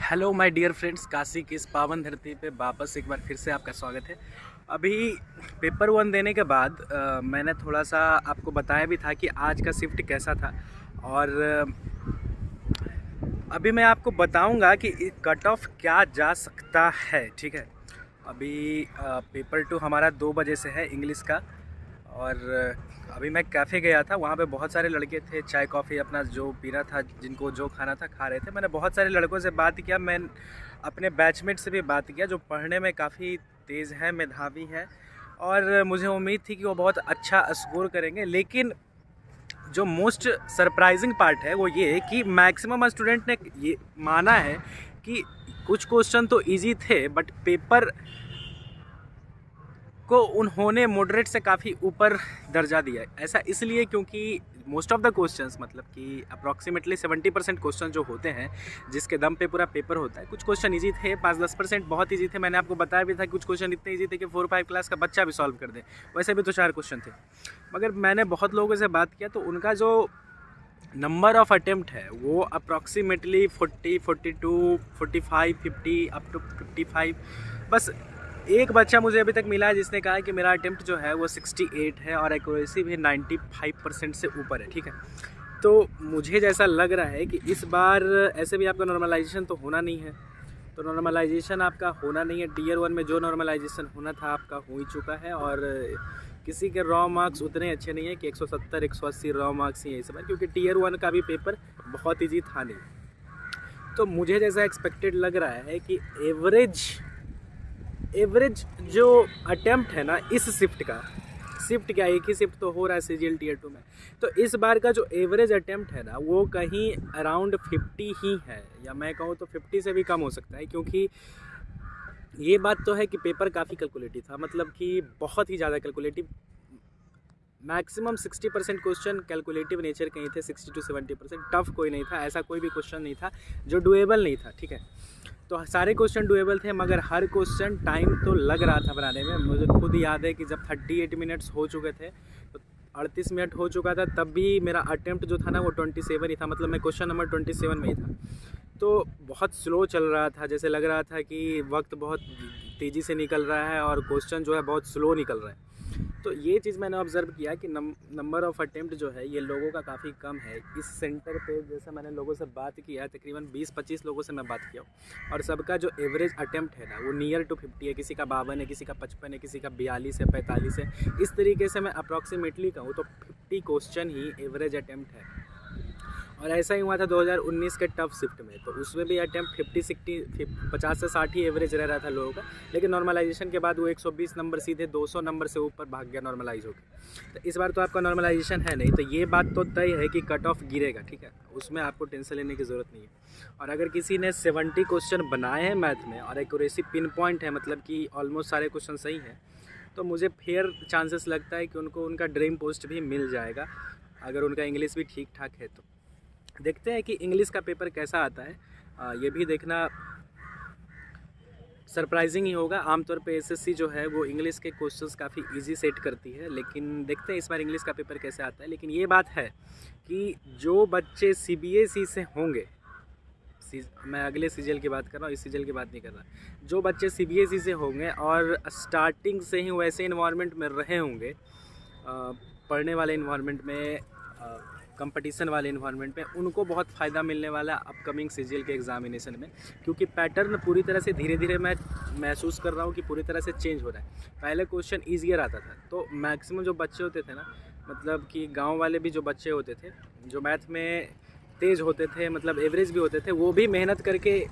Hello my dear friends, Kashi की इस पावन धरती पे वापस एक बार फिर से आपका स्वागत है। अभी पेपर वन देने के बाद मैंने थोड़ा सा आपको बताया भी था कि आज का शिफ्ट कैसा था। और अभी मैं आपको बताऊंगा कि कट ऑफ क्या जा सकता है। ठीक है, अभी पेपर टू हमारा 2 बजे से है इंग्लिश का। और अभी मैं कैफ़े गया था, वहाँ पे बहुत सारे लड़के थे, चाय कॉफ़ी अपना जो पीना था, जिनको जो खाना था खा रहे थे। मैंने बहुत सारे लड़कों से बात किया, मैं अपने बैचमेट से भी बात किया जो पढ़ने में काफ़ी तेज़ है, मेधावी है, और मुझे उम्मीद थी कि वो बहुत अच्छा स्कोर करेंगे। लेकिन जो मोस्ट सरप्राइजिंग पार्ट है वो ये कि मैक्सिमम स्टूडेंट ने ये माना है कि कुछ क्वेश्चन तो इजी थे, बट पेपर को उन्होंने मॉडरेट से काफ़ी ऊपर दर्जा दिया है। ऐसा इसलिए क्योंकि मोस्ट ऑफ द क्वेश्चंस, मतलब कि अप्रॉक्सीमेटली 70% क्वेश्चन जो होते हैं, जिसके दम पे पूरा पेपर होता है, कुछ क्वेश्चन इजी थे, 5-10% बहुत इजी थे। मैंने आपको बताया भी था कि कुछ क्वेश्चन इतने इजी थे कि 4-5 क्लास का बच्चा भी सॉल्व कर दे। वैसे भी तो 4 क्वेश्चन थे। मगर मैंने बहुत लोगों से बात किया तो उनका जो नंबर ऑफ़ अटेम्प्ट है वो अप्रॉक्सीमेटली 40, 42, 45, 50 अप टू 55। बस एक बच्चा मुझे अभी तक मिला है जिसने कहा है कि मेरा अटेम्प्ट जो है वो 68 है और एक्यूरेसी भी 95% से ऊपर है। ठीक है, तो मुझे जैसा लग रहा है कि इस बार ऐसे भी आपका नॉर्मलाइजेशन तो होना नहीं है। तो नॉर्मलाइजेशन आपका होना नहीं है। टियर 1 में जो नॉर्मलाइजेशन होना था आपका हो ही चुका है। और किसी के रॉ मार्क्स उतने अच्छे नहीं है कि 170 180 रॉ मार्क्स ही है इस बार, क्योंकि टियर 1 का भी पेपर बहुत ईजी था नहीं। तो मुझे जैसा एक्सपेक्टेड लग रहा है कि एवरेज जो अटेम्प्ट है ना इस शिफ्ट का, शिफ्ट क्या एक ही शिफ्ट तो हो रहा है सीजीएल टियर 2 में, तो इस बार का जो एवरेज अटेम्प्ट है ना वो कहीं अराउंड 50 ही है, या मैं कहूँ तो 50 से भी कम हो सकता है। क्योंकि ये बात तो है कि पेपर काफ़ी कैलकुलेटिव था, मतलब कि बहुत ही ज़्यादा calculative. Maximum 60% question calculative nature के ही थे, 60 to 70%। टफ कोई नहीं था, ऐसा कोई भी क्वेश्चन नहीं था जो डुएबल नहीं था। ठीक है, तो सारे क्वेश्चन डुएबल थे, मगर हर क्वेश्चन टाइम तो लग रहा था बनाने में। मुझे खुद याद है कि जब 38 मिनट्स हो चुके थे, तो 38 मिनट हो चुका था, तब भी मेरा अटेम्प्ट जो था ना वो 27 ही था, मतलब मैं क्वेश्चन नंबर 27 में ही था। तो बहुत स्लो चल रहा था, जैसे लग रहा था कि वक्त बहुत तेज़ी से निकल रहा है और क्वेश्चन जो है बहुत स्लो निकल रहा है। तो ये चीज़ मैंने ऑब्ज़र्व किया कि नंबर ऑफ़ अटेम्प्ट जो है ये लोगों का काफ़ी कम है इस सेंटर पे। जैसे मैंने लोगों से बात किया है, तकरीबन 20-25 लोगों से मैं बात किया हूँ, और सबका जो एवरेज अटेम्प्ट है ना वो नियर टू 50 है। किसी का 52 है, किसी का 55 है, किसी का 42 है, 45 है। इस तरीके से मैं अप्रॉक्सीमेटली कहूँ तो 50 क्वेश्चन ही एवरेज अटेम्प्ट है। और ऐसा ही हुआ था 2019 के टफ शिफ्ट में, तो उसमें भी अटैम्प्ट 50 से 60 ही एवरेज रह रहा था लोगों का। लेकिन नॉर्मलाइजेशन के बाद वो 120 नंबर सीधे 200 नंबर से ऊपर भाग गया नॉर्मलाइज होकर। तो इस बार तो आपका नॉर्मलाइजेशन है नहीं, तो ये बात तो तय है कि कट ऑफ गिरेगा। ठीक है, उसमें आपको टेंशन लेने की ज़रूरत नहीं है। और अगर किसी ने 70 क्वेश्चन बनाए हैं मैथ में और एक्यूरेसी पिन पॉइंट है, मतलब कि ऑलमोस्ट सारे क्वेश्चन सही हैं, तो मुझे फेयर चांसेस लगता है कि उनको उनका ड्रीम पोस्ट भी मिल जाएगा, अगर उनका इंग्लिश भी ठीक ठाक है तो। देखते हैं कि इंग्लिश का पेपर कैसा आता है। ये भी देखना सरप्राइजिंग ही होगा। आमतौर पे एसएससी जो है वो इंग्लिश के क्वेश्चंस काफ़ी इजी सेट करती है, लेकिन देखते हैं इस बार इंग्लिश का पेपर कैसे आता है। लेकिन ये बात है कि जो बच्चे सीबीएसई से होंगे, मैं अगले सीजीएल की बात कर रहा हूँ, इस सीजीएल की बात नहीं कर रहा। जो बच्चे सीबीएसई से होंगे और स्टार्टिंग से ही वैसे इन्वायरमेंट में रहे होंगे, पढ़ने वाले इन्वायरमेंट में, कंपटीशन वाले इन्वायरमेंट में, उनको बहुत फ़ायदा मिलने वाला है अपकमिंग सीजीएल के एग्जामिनेशन में। क्योंकि पैटर्न पूरी तरह से धीरे धीरे मैं महसूस कर रहा हूँ कि पूरी तरह से चेंज हो रहा है। पहले क्वेश्चन ईजियर आता था, तो मैक्सिमम जो बच्चे होते थे ना, मतलब कि गांव वाले भी जो बच्चे होते थे जो मैथ में तेज़ होते थे, मतलब एवरेज भी होते थे, वो भी मेहनत करके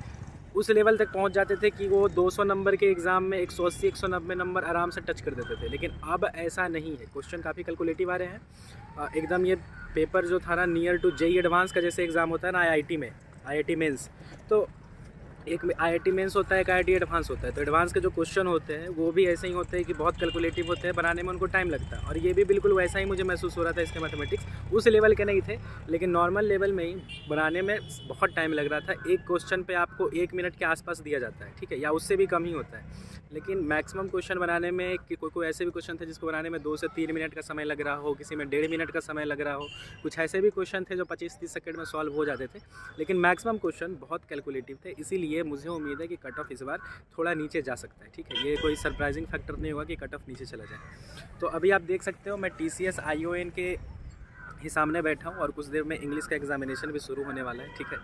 उस लेवल तक पहुंच जाते थे कि वो 200 नंबर के एग्ज़ाम में 180 190 नंबर आराम से टच कर देते थे। लेकिन अब ऐसा नहीं है, क्वेश्चन काफ़ी कैलकुलेटिव आ रहे हैं एकदम। ये पेपर जो था ना नियर टू जेईई एडवांस का जैसे एग्ज़ाम होता है ना आईआईटी में, आईआईटी मेंस, तो एक आईआईटी मेंस होता है, एक आईआईटी एडवांस होता है। तो एडवांस के जो क्वेश्चन होते हैं वो भी ऐसे ही होते हैं कि बहुत कैलकुलेटिव होते हैं, बनाने में उनको टाइम लगता है। और ये भी बिल्कुल वैसा ही मुझे महसूस हो रहा था। इसके मैथमेटिक्स उस लेवल के नहीं थे, लेकिन नॉर्मल लेवल में ही बनाने में बहुत टाइम लग रहा था। एक क्वेश्चन पे आपको 1 मिनट के आसपास दिया जाता है, ठीक है, या उससे भी कम ही होता है। लेकिन मैक्सिमम क्वेश्चन बनाने में कि कोई ऐसे भी क्वेश्चन थे जिसको बनाने में 2 से 3 मिनट का समय लग रहा हो, किसी में 1.5 मिनट का समय लग रहा हो। कुछ ऐसे भी क्वेश्चन थे जो 25-30 सेकंड में सॉल्व हो जाते थे। लेकिन मैक्सिमम क्वेश्चन बहुत कैलकुलेटिव थे, इसीलिए इसलिए मुझे उम्मीद है कि कट ऑफ इस बार थोड़ा नीचे जा सकता है, ठीक है। ये कोई सरप्राइजिंग फैक्टर नहीं होगा कि कट ऑफ नीचे चला जाए। तो अभी आप देख सकते हो मैं TCS ION के ही सामने बैठा हूँ और कुछ देर में इंग्लिश का एग्जामिनेशन भी शुरू होने वाला है, ठीक है।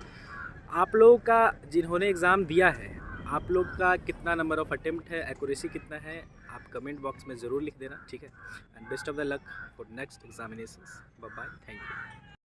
आप लोगों का जिन्होंने एग्ज़ाम दिया है, आप लोग का कितना नंबर ऑफ़ अटेम्प्ट है, एक्यूरेसी कितना है, आप कमेंट बॉक्स में ज़रूर लिख देना, ठीक है। And best of the luck for next examinations. Bye bye, thank you.